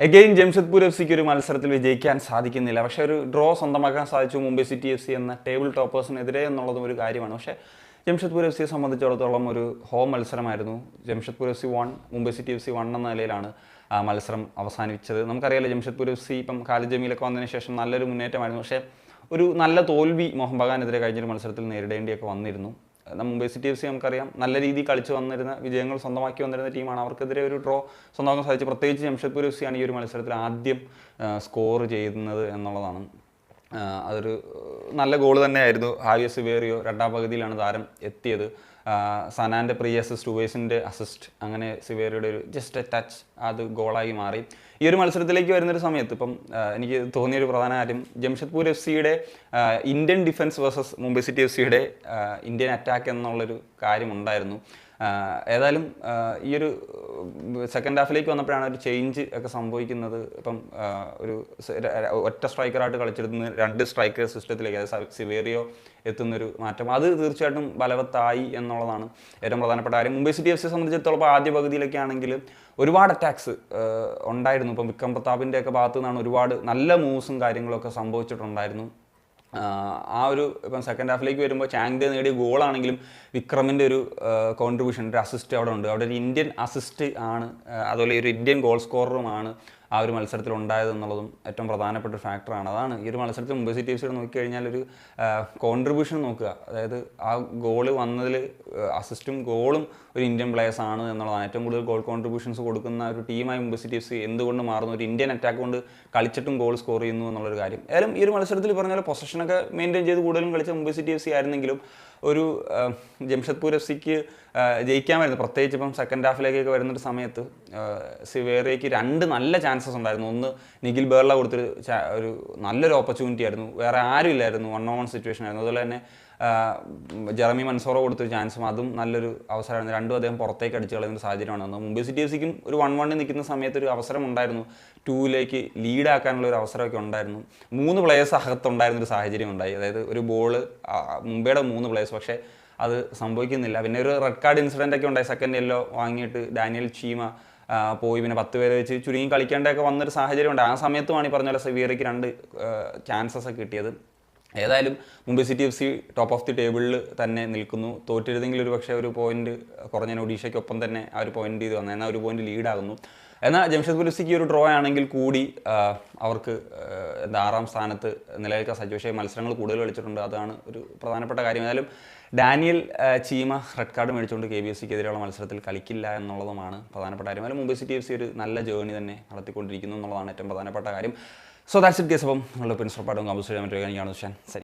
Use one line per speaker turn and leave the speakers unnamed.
Again Jamshedpur F സിക്ക് ഒരു മത്സരത്തിൽ വിജയിക്കാൻ സാധിക്കുന്നില്ല. പക്ഷേ ഒരു ഡ്രോ സ്വന്തമാക്കാൻ സാധിച്ചു മുംബൈ സിറ്റി എഫ് സി എന്ന ടേബിൾ ടോപ്പേഴ്സിനെതിരെ എന്നുള്ളതും ഒരു കാര്യമാണ്. പക്ഷേ ജംഷഡ്പൂർ എഫ് സിയെ സംബന്ധിച്ചിടത്തോളം ഒരു ഹോം മത്സരമായിരുന്നു. Jamshedpur F C 1, Mumbai City F C 1 എന്ന നിലയിലാണ് ആ മത്സരം അവസാനിച്ചത്. നമുക്കറിയാലോ ജംഷഡ്പൂർ എഫ് സി ഇപ്പം ഖാലിദ് ജമീലൊക്കെ വന്നതിന് ശേഷം നല്ലൊരു മുന്നേറ്റമായിരുന്നു. പക്ഷേ ഒരു നല്ല തോൽവി മോഹൻ ബഗാനെതിരെ കഴിഞ്ഞൊരു മത്സരത്തിൽ നേരിടേണ്ടിയൊക്കെ വന്നിരുന്നു. മുംബൈ സിറ്റി എഫ് സി നമുക്കറിയാം നല്ല രീതിയിൽ കളിച്ച് വന്നിരുന്ന, വിജയങ്ങൾ സ്വന്തമാക്കി വന്നിരുന്ന ടീമാണ്. അവർക്കെതിരെ ഒരു ഡ്രോ സ്വന്തമാക്കാൻ സാധിച്ചു. പ്രത്യേകിച്ച് ജംഷഡ്പൂർ എഫ് സി ആണ് ഈ ഒരു മത്സരത്തിൽ ആദ്യം സ്കോർ ചെയ്യുന്നത് എന്നുള്ളതാണ്. അതൊരു നല്ല ഗോൾ തന്നെയായിരുന്നു. ഹാവിയർ സിവേറിയോ രണ്ടാം പകുതിയിലാണ് താരം എത്തിയത്. സനാൻ്റെ പ്രീ അസിസ്റ്റ്, ഉവേസിൻ്റെ അസിസ്റ്റ്, അങ്ങനെ സിവേറിയുടെ ഒരു ജസ്റ്റ് എ ടച്ച് അത് ഗോളായി മാറി. ഈ ഒരു മത്സരത്തിലേക്ക് വരുന്നൊരു സമയത്ത് ഇപ്പം എനിക്ക് തോന്നിയൊരു പ്രധാന കാര്യം ജംഷഡ്പൂർ എഫ് സിയുടെ Indian defence versus Mumbai City F സിയുടെ ഇന്ത്യൻ അറ്റാക്ക് എന്നുള്ളൊരു കാര്യമുണ്ടായിരുന്നു. ഏതായാലും ഈ ഒരു സെക്കൻഡ് ഹാഫിലേക്ക് വന്നപ്പോഴാണ് ഒരു ചേഞ്ച് ഒക്കെ സംഭവിക്കുന്നത്. ഇപ്പം ഒരു ഒറ്റ സ്ട്രൈക്കറായിട്ട് കളിച്ചിരുന്ന 2 സ്ട്രൈക്കർ സിസ്റ്റത്തിലേക്ക്, അതായത് സിവേറിയോ എത്തുന്നൊരു മാറ്റം, അത് തീർച്ചയായിട്ടും ബലവത്തായി എന്നുള്ളതാണ് ഏറ്റവും പ്രധാനപ്പെട്ട കാര്യം. മുംബൈ സിറ്റി എഫ് സിയെ സംബന്ധിച്ചിടത്തോളം ആദ്യ പകുതിയിലൊക്കെ ആണെങ്കിൽ ഒരുപാട് അറ്റാക്സ് ഉണ്ടായിരുന്നു. ഇപ്പം വിക്രം പ്രതാപിൻ്റെ ഒക്കെ ഭാഗത്തു നിന്നാണ് ഒരുപാട് നല്ല മൂവ്സും കാര്യങ്ങളൊക്കെ സംഭവിച്ചിട്ടുണ്ടായിരുന്നു. ആ ഒരു ഇപ്പം സെക്കൻഡ് ഹാഫിലേക്ക് വരുമ്പോൾ ചാങ്ദെ നേടിയ ഗോളാണെങ്കിലും വിക്രമിൻ്റെ ഒരു കോൺട്രിബ്യൂഷൻ, ഒരു അസിസ്റ്റ് അവിടെ ഉണ്ട്. അവിടെ ഒരു ഇന്ത്യൻ അസിസ്റ്റ് ആണ്, അതുപോലെ ഒരു ഇന്ത്യൻ ഗോൾ സ്കോററുമാണ് ആ ഒരു മത്സരത്തിൽ ഉണ്ടായത് എന്നുള്ളതും ഏറ്റവും പ്രധാനപ്പെട്ട ഒരു ഫാക്ടറാണ്. അതാണ് ഈ ഒരു മത്സരത്തിൽ മുംബൈ സിറ്റി എഫ് സിയുടെ നോക്കിക്കഴിഞ്ഞാൽ ഒരു കോൺട്രിബ്യൂഷൻ നോക്കുക, അതായത് ആ ഗോള് വന്നതിൽ അസിസ്റ്റും ഗോളും ഒരു ഇന്ത്യൻ പ്ലേയേഴ്സ് ആണ് എന്നുള്ളതാണ്. ഏറ്റവും കൂടുതൽ ഗോൾ കോൺട്രിബ്യൂഷൻസ് കൊടുക്കുന്ന ഒരു ടീമായി മുംബൈ സിറ്റി എഫ് സി എന്തുകൊണ്ട് മാറുന്നു, ഒരു ഇന്ത്യൻ അറ്റാക്ക് കൊണ്ട് കളിച്ചിട്ടും ഗോൾ സ്കോർ ചെയ്യുന്നു എന്നുള്ളൊരു കാര്യം. ഏതായാലും ഈ ഒരു മത്സരത്തിൽ പറഞ്ഞാൽ പൊസഷനൊക്കെ മെയിൻറ്റെയിൻ ചെയ്ത് കൂടുതലും കളിച്ച മുംബൈ സിറ്റി എഫ് സി ആയിരുന്നെങ്കിലും ഒരു ജംഷഡ്പൂർ എഫ് സിക്ക് ജയിക്കാൻ വരുന്നത്, പ്രത്യേകിച്ച് ഇപ്പം സെക്കൻഡ് ഹാഫിലേക്കൊക്കെ വരുന്നൊരു സമയത്ത് സിവേറിയയ്ക്ക് 2 നല്ല ചാൻസസ് ഉണ്ടായിരുന്നു. ഒന്ന് നിഖിൽ ബേർള കൊടുത്തൊരു ഒരു നല്ലൊരു ഓപ്പർച്യൂണിറ്റി ആയിരുന്നു, വേറെ ആരും ഇല്ലായിരുന്നു, 1-on-1 സിറ്റുവേഷൻ ആയിരുന്നു. അതുപോലെ തന്നെ ജെറമി മൻസോറോ കൊടുത്തൊരു ചാൻസും അതും നല്ലൊരു അവസരമായിരുന്നു. രണ്ടും അദ്ദേഹം പുറത്തേക്ക് അടിച്ച് കളയുന്ന സാഹചര്യമാണ് വന്നത്. മുംബൈ സിറ്റി എഫ് സിക്കും ഒരു 1-1 നിൽക്കുന്ന സമയത്ത് ഒരു അവസരം ഉണ്ടായിരുന്നു, 2-ലേക്ക് ലീഡാക്കാനുള്ള ഒരു അവസരമൊക്കെ ഉണ്ടായിരുന്നു. 3 പ്ലേയേഴ്സ് അകത്തുണ്ടായിരുന്നൊരു സാഹചര്യം ഉണ്ടായി. അതായത് ഒരു ബോള് മുംബൈയുടെ 3 പ്ലേയേഴ്സ്, പക്ഷേ അത് സംഭവിക്കുന്നില്ല. പിന്നെ ഒരു റെഡ് കാർഡ് ഇൻസിഡൻ്റ് ഒക്കെ ഉണ്ടായി. സെക്കൻഡ് യെല്ലോ വാങ്ങിയിട്ട് ഡാനിയൽ ചീമ പോയി, പിന്നെ 10 പേരെ വെച്ച് ചുരുങ്ങി കളിക്കേണ്ടതൊക്കെ വന്നൊരു സാഹചര്യം ഉണ്ട്. ആ സമയത്തുമാണ് ഈ പറഞ്ഞ പോലെ സിവിയറയ്ക്ക് 2 ചാൻസസ് ഒക്കെ കിട്ടിയത്. ഏതായാലും Mumbai City F C top of the ടേബിളിൽ തന്നെ നിൽക്കുന്നു. തോറ്റിരുന്നെങ്കിൽ ഒരു പക്ഷേ ഒരു പോയിന്റ് കുറഞ്ഞ ഒഡീഷയ്ക്കൊപ്പം തന്നെ ആ ഒരു പോയിന്റ് ചെയ്ത് വന്നു, എന്നാൽ ഒരു പോയിന്റ് ലീഡാകുന്നു. എന്നാൽ ജംഷഡ്പൂർ എഫ് സിക്ക് ഒരു ഡ്രോ ആണെങ്കിൽ കൂടി അവർക്ക് 6ാം സ്ഥാനത്ത് നിലനിൽക്കാൻ സാധിച്ചു. പക്ഷേ മത്സരങ്ങൾ കൂടുതൽ കളിച്ചിട്ടുണ്ട്, അതാണ് ഒരു പ്രധാനപ്പെട്ട കാര്യം. ഏതായാലും ഡാനിയൽ ചീമ റെഡ് കാർഡ് മേടിച്ചുകൊണ്ട് KBFC എതിരെയുള്ള മത്സരത്തിൽ കളിക്കില്ല എന്നുള്ളതുമാണ് പ്രധാനപ്പെട്ട കാര്യം. അതിൽ മുംബൈ സിറ്റി എഫ് സി ഒരു നല്ല ജേർണി തന്നെ നടത്തിക്കൊണ്ടിരിക്കുന്നു എന്നുള്ളതാണ് ഏറ്റവും പ്രധാനപ്പെട്ട കാര്യം. So that's it case. അപ്പം നിങ്ങളുടെ പ്രിൻസിപ്പൽ പാടും കമ്പസ് ചെയ്യാൻ പറ്റുക. എനിക്കാണ് ശരി.